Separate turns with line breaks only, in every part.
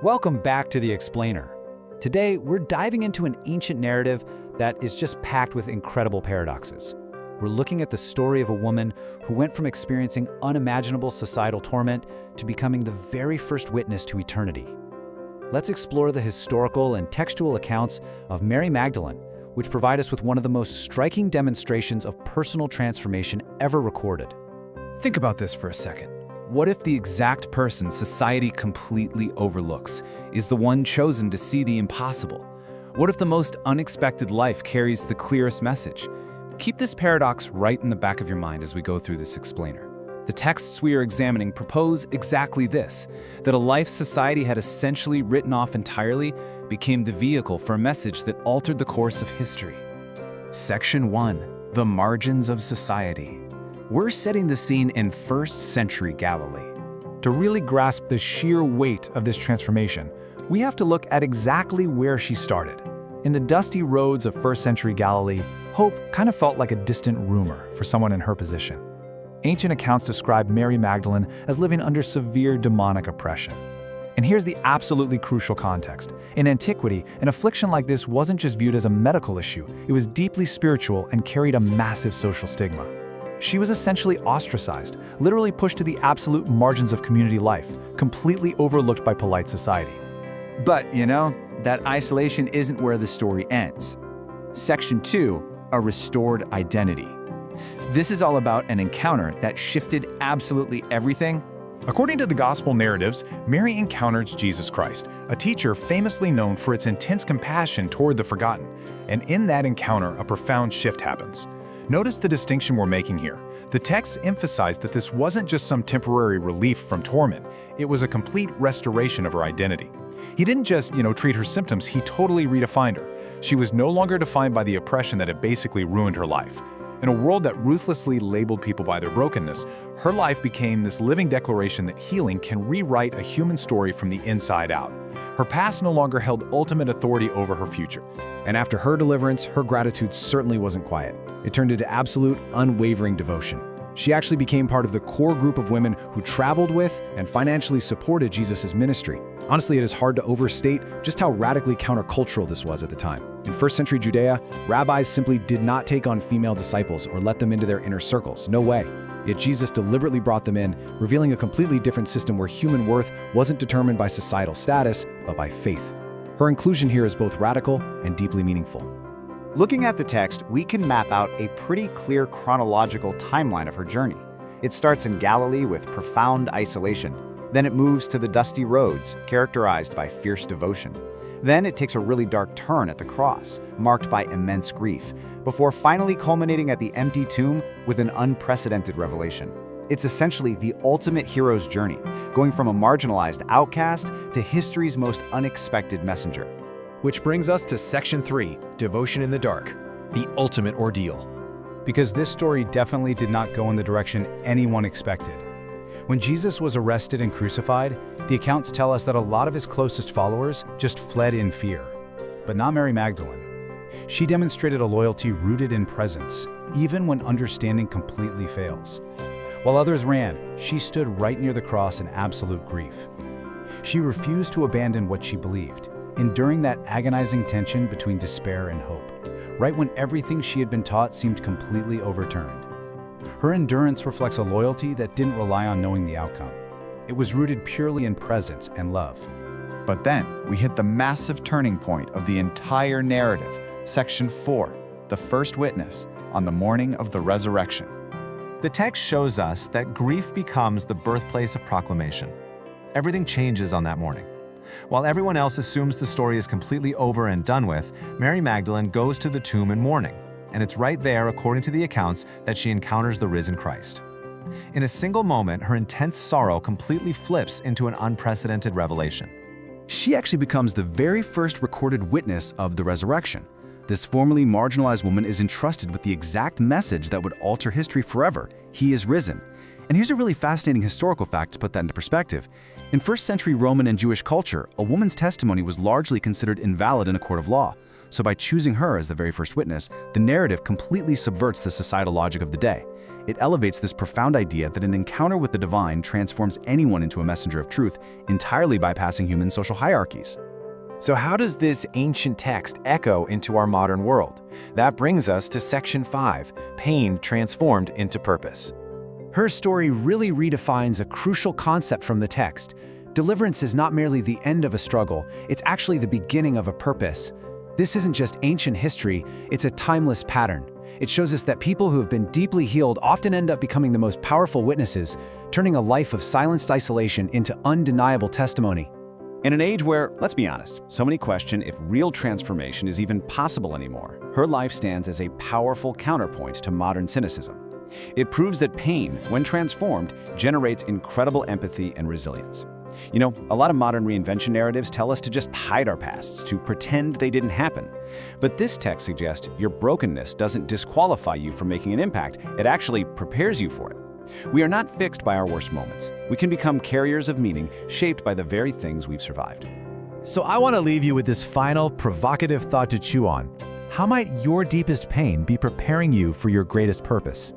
Welcome back to The Explainer. Today, we're diving into an ancient narrative that is just packed with incredible paradoxes. We're looking at the story of a woman who went from experiencing unimaginable societal torment to becoming the very first witness to eternity. Let's explore the historical and textual accounts of Mary Magdalene, which provide us with one of the most striking demonstrations of personal transformation ever recorded.
Think about this for a second. What if the exact person society completely overlooks is the one chosen to see the impossible? What if the most unexpected life carries the clearest message? Keep this paradox right in the back of your mind as we go through this explainer. The texts we are examining propose exactly this, that a life society had essentially written off entirely became the vehicle for a message that altered the course of history. Section 1. The Margins of Society. We're setting the scene in 1st century Galilee.
To really grasp the sheer weight of this transformation, we have to look at exactly where she started. In the dusty roads of 1st century Galilee, hope kind of felt like a distant rumor for someone in her position. Ancient accounts describe Mary Magdalene as living under severe demonic oppression. And here's the absolutely crucial context. In antiquity, an affliction like this wasn't just viewed as a medical issue, it was deeply spiritual and carried a massive social stigma. She was essentially ostracized, literally pushed to the absolute margins of community life, completely overlooked by polite society.
But, that isolation isn't where the story ends. Section 2, a restored identity. This is all about an encounter that shifted absolutely everything.
According to the gospel narratives, Mary encounters Jesus Christ, a teacher famously known for its intense compassion toward the forgotten. And in that encounter, a profound shift happens. Notice the distinction we're making here. The texts emphasize that this wasn't just some temporary relief from torment. It was a complete restoration of her identity. He didn't just, treat her symptoms, he totally redefined her. She was no longer defined by the oppression that had basically ruined her life. In a world that ruthlessly labeled people by their brokenness, her life became this living declaration that healing can rewrite a human story from the inside out. Her past no longer held ultimate authority over her future.
And after her deliverance, her gratitude certainly wasn't quiet. It turned into absolute, unwavering devotion. She actually became part of the core group of women who traveled with and financially supported Jesus' ministry. Honestly, it is hard to overstate just how radically countercultural this was at the time. In 1st century Judea, rabbis simply did not take on female disciples or let them into their inner circles. No way. Yet Jesus deliberately brought them in, revealing a completely different system where human worth wasn't determined by societal status, but by faith. Her inclusion here is both radical and deeply meaningful.
Looking at the text, we can map out a pretty clear chronological timeline of her journey. It starts in Galilee with profound isolation. Then it moves to the dusty roads, characterized by fierce devotion. Then it takes a really dark turn at the cross, marked by immense grief, before finally culminating at the empty tomb with an unprecedented revelation. It's essentially the ultimate hero's journey, going from a marginalized outcast to history's most unexpected messenger.
Which brings us to Section 3, Devotion in the Dark, the ultimate ordeal.
Because this story definitely did not go in the direction anyone expected. When Jesus was arrested and crucified, the accounts tell us that a lot of his closest followers just fled in fear. But not Mary Magdalene. She demonstrated a loyalty rooted in presence, even when understanding completely fails. While others ran, she stood right near the cross in absolute grief. She refused to abandon what she believed, enduring that agonizing tension between despair and hope, right when everything she had been taught seemed completely overturned. Her endurance reflects a loyalty that didn't rely on knowing the outcome. It was rooted purely in presence and love.
But then we hit the massive turning point of the entire narrative, Section 4, the first witness, on the morning of the resurrection.
The text shows us that grief becomes the birthplace of proclamation. Everything changes on that morning. While everyone else assumes the story is completely over and done with, Mary Magdalene goes to the tomb in mourning, and it's right there, according to the accounts, that she encounters the risen Christ. In a single moment, her intense sorrow completely flips into an unprecedented revelation.
She actually becomes the very first recorded witness of the resurrection. This formerly marginalized woman is entrusted with the exact message that would alter history forever. He is risen. And here's a really fascinating historical fact to put that into perspective. In 1st century Roman and Jewish culture, a woman's testimony was largely considered invalid in a court of law. So by choosing her as the very first witness, the narrative completely subverts the societal logic of the day.
It elevates this profound idea that an encounter with the divine transforms anyone into a messenger of truth, entirely bypassing human social hierarchies.
So how does this ancient text echo into our modern world? That brings us to Section 5, Pain Transformed into Purpose. Her story really redefines a crucial concept from the text. Deliverance is not merely the end of a struggle, it's actually the beginning of a purpose. This isn't just ancient history, it's a timeless pattern. It shows us that people who have been deeply healed often end up becoming the most powerful witnesses, turning a life of silenced isolation into undeniable testimony.
In an age where, let's be honest, so many question if real transformation is even possible anymore, her life stands as a powerful counterpoint to modern cynicism. It proves that pain, when transformed, generates incredible empathy and resilience. You know, a lot of modern reinvention narratives tell us to just hide our pasts, to pretend they didn't happen. But this text suggests your brokenness doesn't disqualify you from making an impact, it actually prepares you for it. We are not fixed by our worst moments. We can become carriers of meaning, shaped by the very things we've survived.
So I want to leave you with this final, provocative thought to chew on. How might your deepest pain be preparing you for your greatest purpose?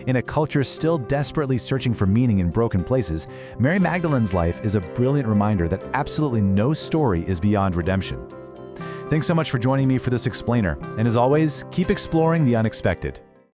In a culture still desperately searching for meaning in broken places, Mary Magdalene's life is a brilliant reminder that absolutely no story is beyond redemption. Thanks so much for joining me for this explainer, and as always, keep exploring the unexpected.